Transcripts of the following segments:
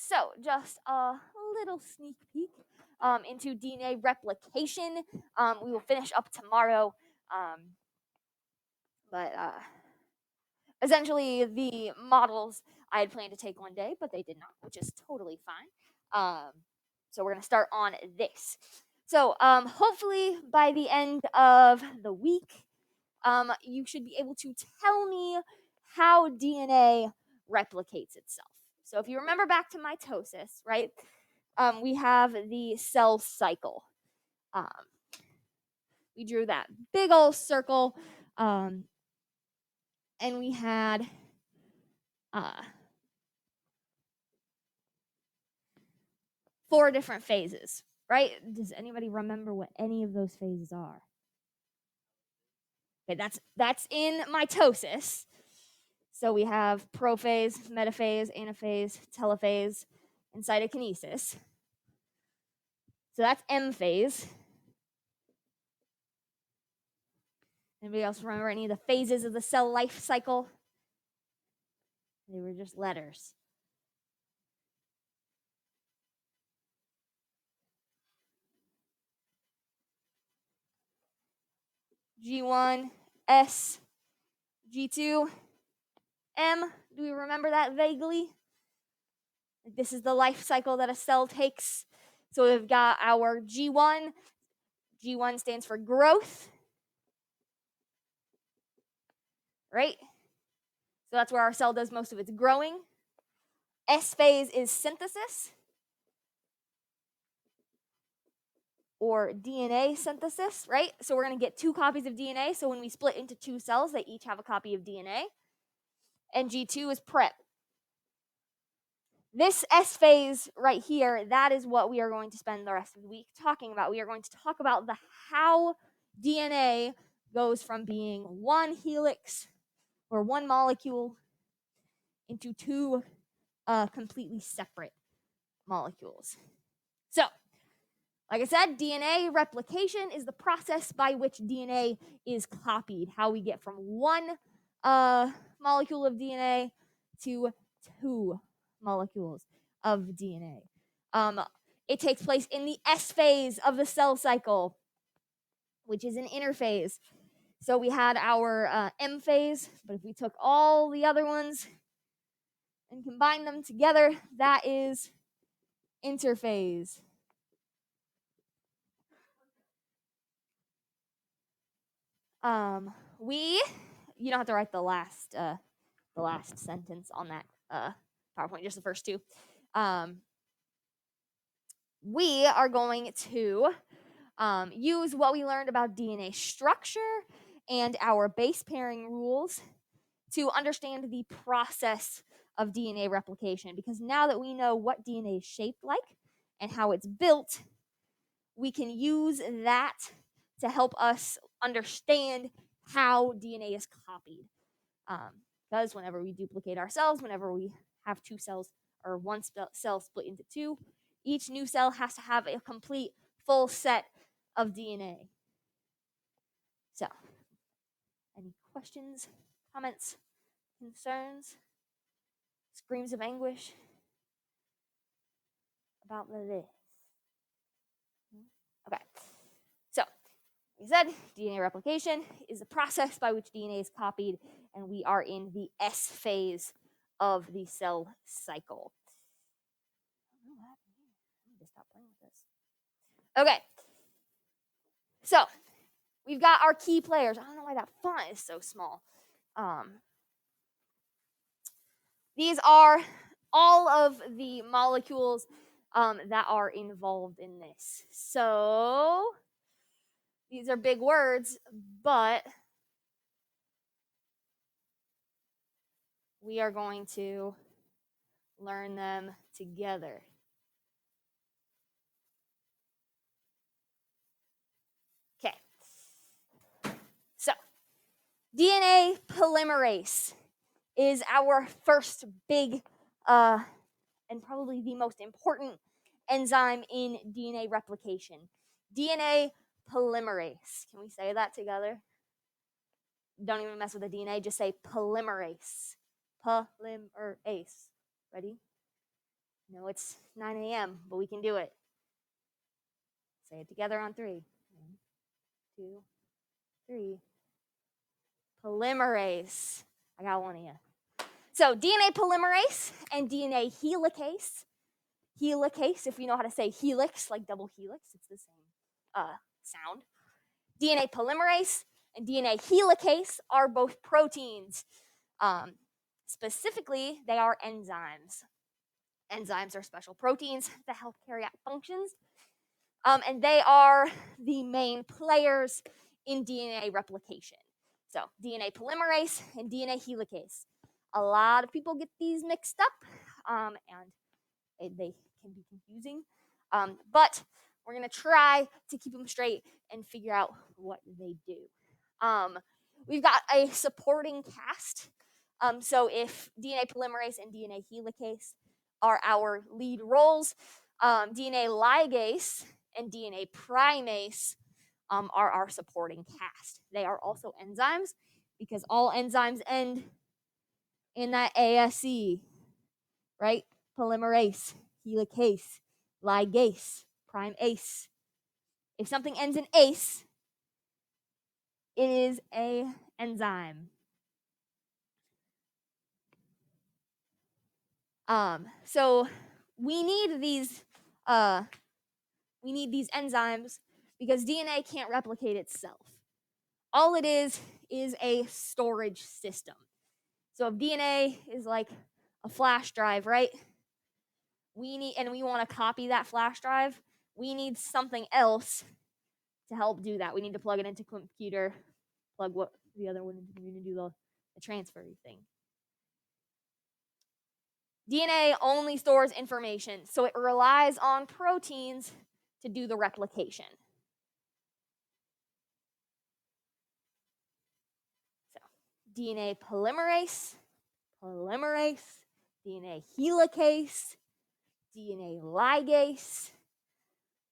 So just a little sneak peek into DNA replication. We will finish up tomorrow. But essentially, the models I had planned to take one day, but they did not, which is totally fine. So we're going to start on this. So hopefully by the end of the week, you should be able to tell me how DNA replicates itself. So if you remember back to mitosis, right, we have the cell cycle. Um, we drew that big old circle, and we had uh, 4 different phases, right? Does anybody remember what any of those phases are? Okay, that's in mitosis. So we have prophase, metaphase, anaphase, telophase, and cytokinesis. So that's M phase. Anybody else remember any of the phases of the cell life cycle? They were just letters. G1, S, G2, M. Do we remember that vaguely? This is the life cycle that a cell takes. So we've got our G1. G1 stands for growth, right? So that's where our cell does most of its growing. S phase is synthesis or DNA synthesis, right? So we're going to get 2 copies of DNA. So when we split into 2 cells, they each have a copy of DNA. And G2 is prep. This S phase right here, that is what we are going to spend the rest of the week talking about. We are going to talk about how DNA goes from being one helix or one molecule into 2 completely separate molecules. So, like I said, DNA replication is the process by which DNA is copied. How we get from one molecule of DNA to 2 molecules of DNA. It takes place in the S phase of the cell cycle, which is an interphase. So we had our M phase, but if we took all the other ones and combined them together, that is interphase. You don't have to write the last sentence on that PowerPoint, just the first 2. We are going to use what we learned about DNA structure and our base pairing rules to understand the process of DNA replication. Because now that we know what DNA is shaped like and how it's built, we can use that to help us understand how DNA is copied. Because whenever we duplicate our cells, whenever we have 2 cells or one cell split into 2, each new cell has to have a complete full set of DNA. So, any questions, comments, concerns, screams of anguish about this? Okay. So, we said DNA replication is the process by which DNA is copied, and we are in the S phase of the cell cycle. I need to stop playing with this. Okay. So, we've got our key players. I don't know why that font is so small. These are all of the molecules that are involved in this. So, these are big words, but we are going to learn them together. Okay. So, DNA polymerase is our first big and probably the most important enzyme in DNA replication. DNA polymerase. Can we say that together? Don't even mess with the DNA, just say polymerase. Polymerase. Ready? No, it's 9 a.m., but we can do it. Say it together on 3. 1, 2, 3. Polymerase. I got one of you. So DNA polymerase and DNA helicase. Helicase, if you know how to say helix, like double helix, it's the same sound. DNA polymerase and DNA helicase are both proteins. Specifically, they are enzymes. Enzymes are special proteins that help carry out functions, and they are the main players in DNA replication. So, DNA polymerase and DNA helicase. A lot of people get these mixed up, and they can be confusing. But we're going to try to keep them straight and figure out what they do. We've got a supporting cast. So if DNA polymerase and DNA helicase are our lead roles, DNA ligase and DNA primase are our supporting cast. They are also enzymes because all enzymes end in that ASE, right? Polymerase, helicase, ligase, primase. If something ends in ase, it is a enzyme. So we need these enzymes because DNA can't replicate itself. All it is a storage system. So if DNA is like a flash drive, right? We want to copy that flash drive. We need something else to help do that. We need to plug it into a computer, plug what the other one into to do the transfer thing. DNA only stores information, so it relies on proteins to do the replication. So, DNA polymerase, DNA helicase, DNA ligase,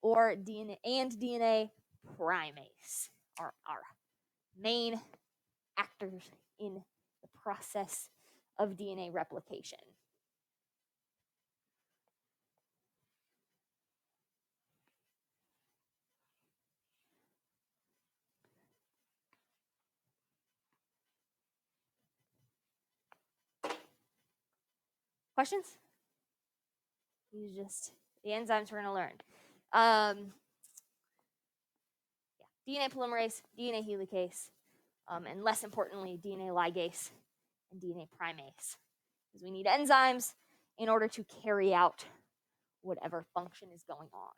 or DNA primase are our main actors in the process of DNA replication. Questions? These are just the enzymes we're going to learn. DNA polymerase, DNA helicase, and less importantly, DNA ligase and DNA primase. Because we need enzymes in order to carry out whatever function is going on.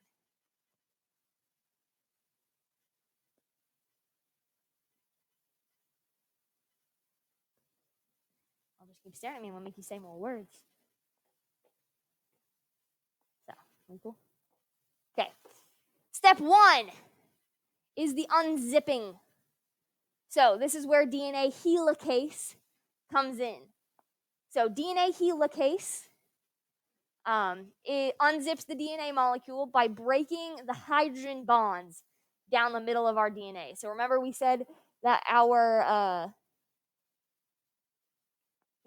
I'll just keep staring at me and we'll make you say more words. So, cool? Okay. Step 1 is the unzipping. So this is where DNA helicase comes in. So DNA helicase, it unzips the DNA molecule by breaking the hydrogen bonds down the middle of our DNA. So remember we said that our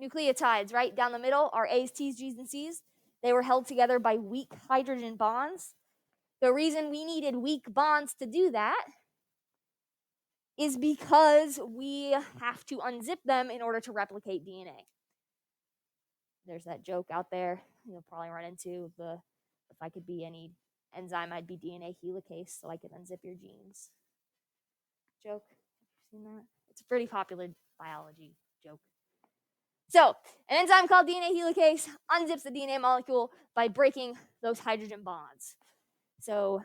nucleotides, right, down the middle, our A's, T's, G's, and C's, they were held together by weak hydrogen bonds. The reason we needed weak bonds to do that is because we have to unzip them in order to replicate DNA. There's that joke out there you'll probably run into, if I could be any enzyme, I'd be DNA helicase so I could unzip your genes. Joke. Have you seen that? It's a pretty popular biology joke. So, an enzyme called DNA helicase unzips the DNA molecule by breaking those hydrogen bonds. So,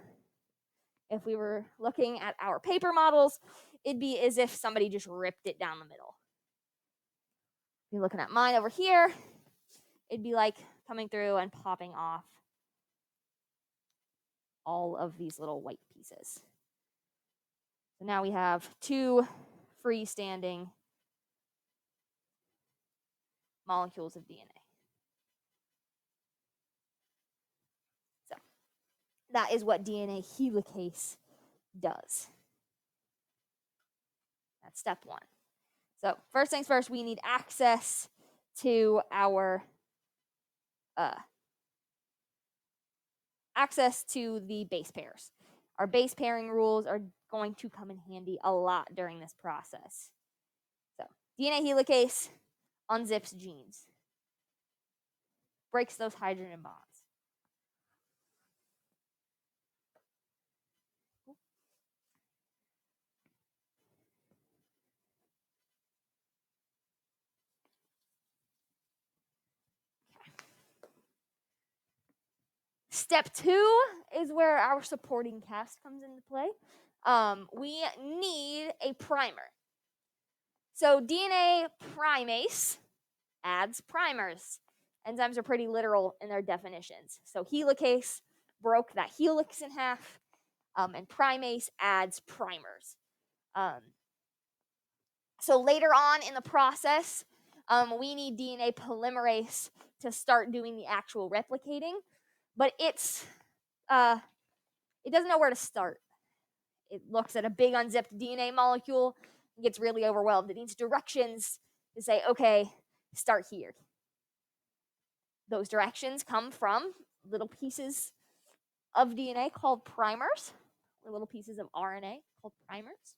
if we were looking at our paper models, it'd be as if somebody just ripped it down the middle. If you're looking at mine over here, it'd be like coming through and popping off all of these little white pieces. So now we have 2 freestanding molecules of DNA. So that is what DNA helicase does. That's step 1. So first things first, we need access to our access to the base pairs. Our base pairing rules are going to come in handy a lot during this process. So, DNA helicase unzips genes, breaks those hydrogen bonds. Step 2 is where our supporting cast comes into play. We need a primer. So DNA primase adds primers. Enzymes are pretty literal in their definitions. So helicase broke that helix in half, and primase adds primers. So later on in the process, we need DNA polymerase to start doing the actual replicating, but it doesn't know where to start. It looks at a big unzipped DNA molecule and gets really overwhelmed. It needs directions to say, okay, start here. Those directions come from little pieces of DNA called primers, or little pieces of RNA called primers.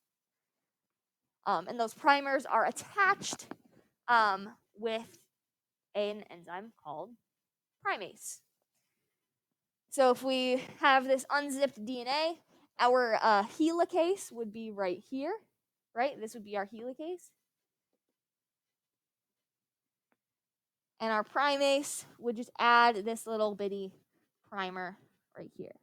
And those primers are attached with an enzyme called primase. So if we have this unzipped DNA, our helicase would be right here, right? This would be our helicase. And our primase would just add this little bitty primer right here.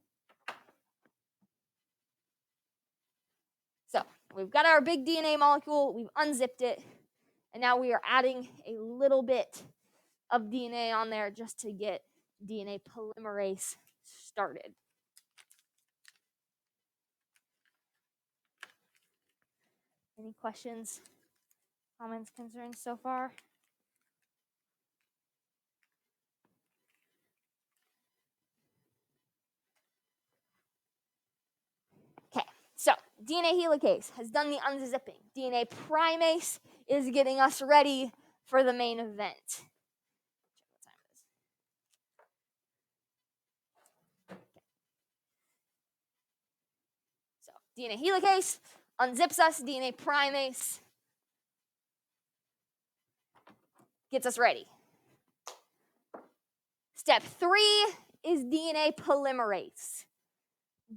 So we've got our big DNA molecule, we've unzipped it, and now we are adding a little bit of DNA on there just to get DNA polymerase started. Any questions, comments, concerns so far? Okay, so DNA helicase has done the unzipping. DNA primase is getting us ready for the main event. So DNA helicase unzips us, DNA primase gets us ready. Step 3 is DNA polymerase.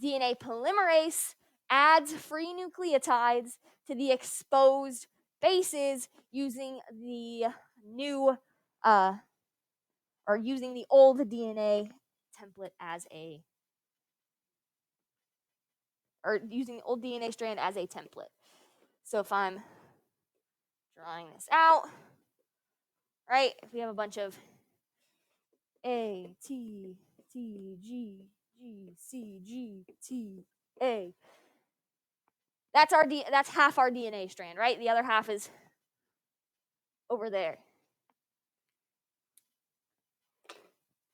DNA polymerase adds free nucleotides to the exposed bases using the new or using the old DNA template as a, or using the old DNA strand as a template. So if I'm drawing this out, right, if we have a bunch of A, T, T, G, G, C, G, T, A, that's half our DNA strand, right? The other half is over there.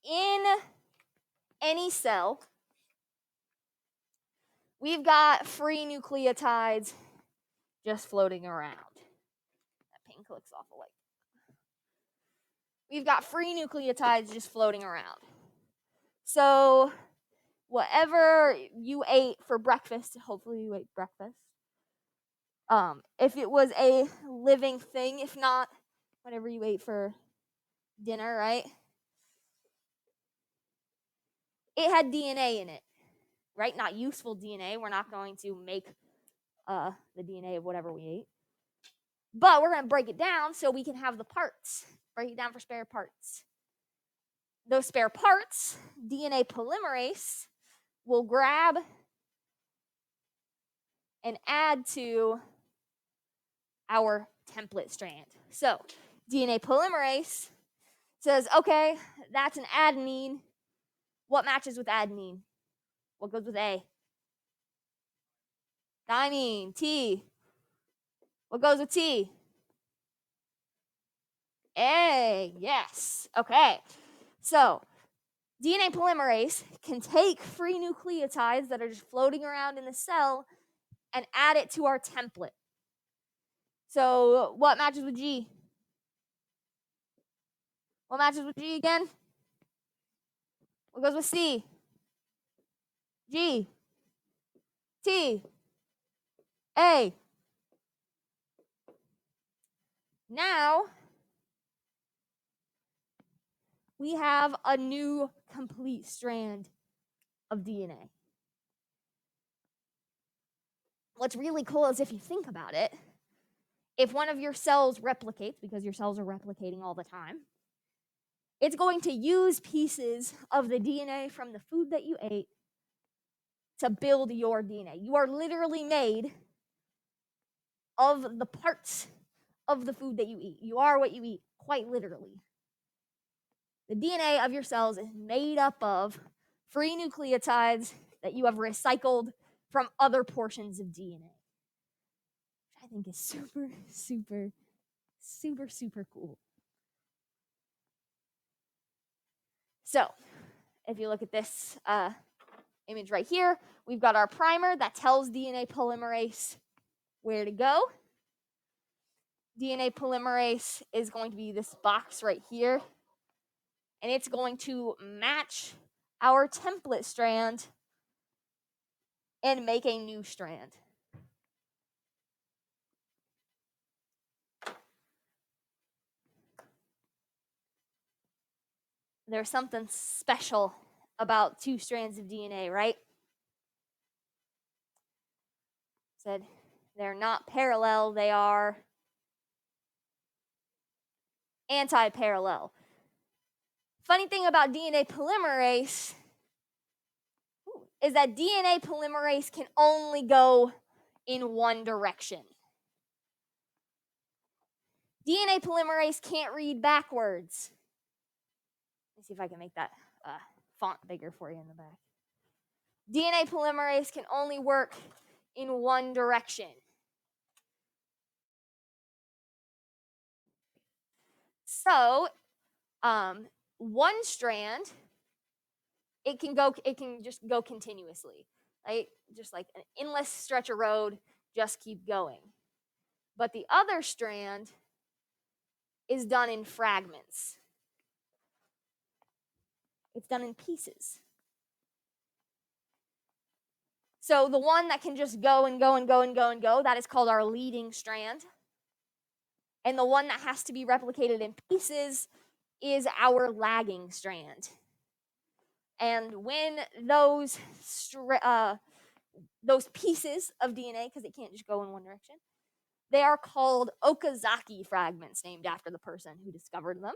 In any cell, we've got free nucleotides just floating around. That pink looks awful like. We've got free nucleotides just floating around. So whatever you ate for breakfast, hopefully you ate breakfast. If it was a living thing, if not, whatever you ate for dinner, right? It had DNA in it, right? Not useful DNA. We're not going to make the DNA of whatever we ate. But we're going to break it down so we can have the parts. Break it down for spare parts. Those spare parts, DNA polymerase, will grab and add to our template strand. So DNA polymerase says, okay, that's an adenine. What matches with adenine? What goes with A? Thymine. T. What goes with T? A. Yes. Okay. So DNA polymerase can take free nucleotides that are just floating around in the cell and add it to our template. So what matches with G? What matches with G again? What goes with C? G, T, A. Now we have a new complete strand of DNA. What's really cool is if you think about it, if one of your cells replicates, because your cells are replicating all the time, it's going to use pieces of the DNA from the food that you ate to build your DNA. You are literally made of the parts of the food that you eat. You are what you eat, quite literally. The DNA of your cells is made up of free nucleotides that you have recycled from other portions of DNA, which I think is super, super, super, super cool. So, if you look at this image right here, we've got our primer that tells DNA polymerase where to go. DNA polymerase is going to be this box right here, and it's going to match our template strand and make a new strand. There's something special about two strands of DNA, right? Said they're not parallel, they are anti-parallel. Funny thing about DNA polymerase is that DNA polymerase can only go in one direction. DNA polymerase can't read backwards. Let me see if I can make that font bigger for you in the back. DNA polymerase can only work in one direction. So, one strand, it can just go continuously, right? Just like an endless stretch of road, just keep going. But the other strand is done in fragments. It's done in pieces. So the one that can just go and go and go and go and go, that is called our leading strand. And the one that has to be replicated in pieces is our lagging strand. And when those pieces of DNA, because it can't just go in one direction, they are called Okazaki fragments, named after the person who discovered them.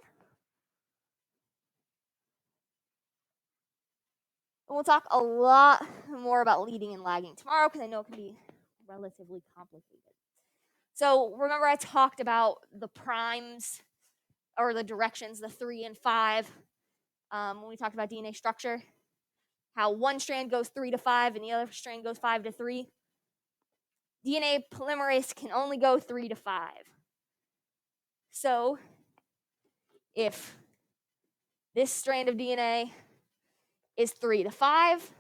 And we'll talk a lot more about leading and lagging tomorrow, because I know it can be relatively complicated. So remember I talked about the primes, or the directions, the 3 and 5, when we talked about DNA structure, how one strand goes 3 to 5 and the other strand goes 5 to 3. DNA polymerase can only go 3 to 5. So if this strand of DNA is 3 to 5,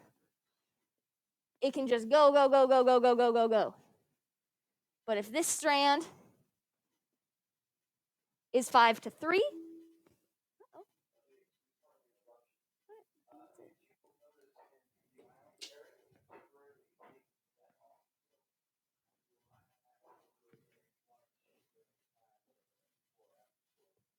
it can just go, go, go, go, go, go, go, go, go. But if this strand is 5 to 3,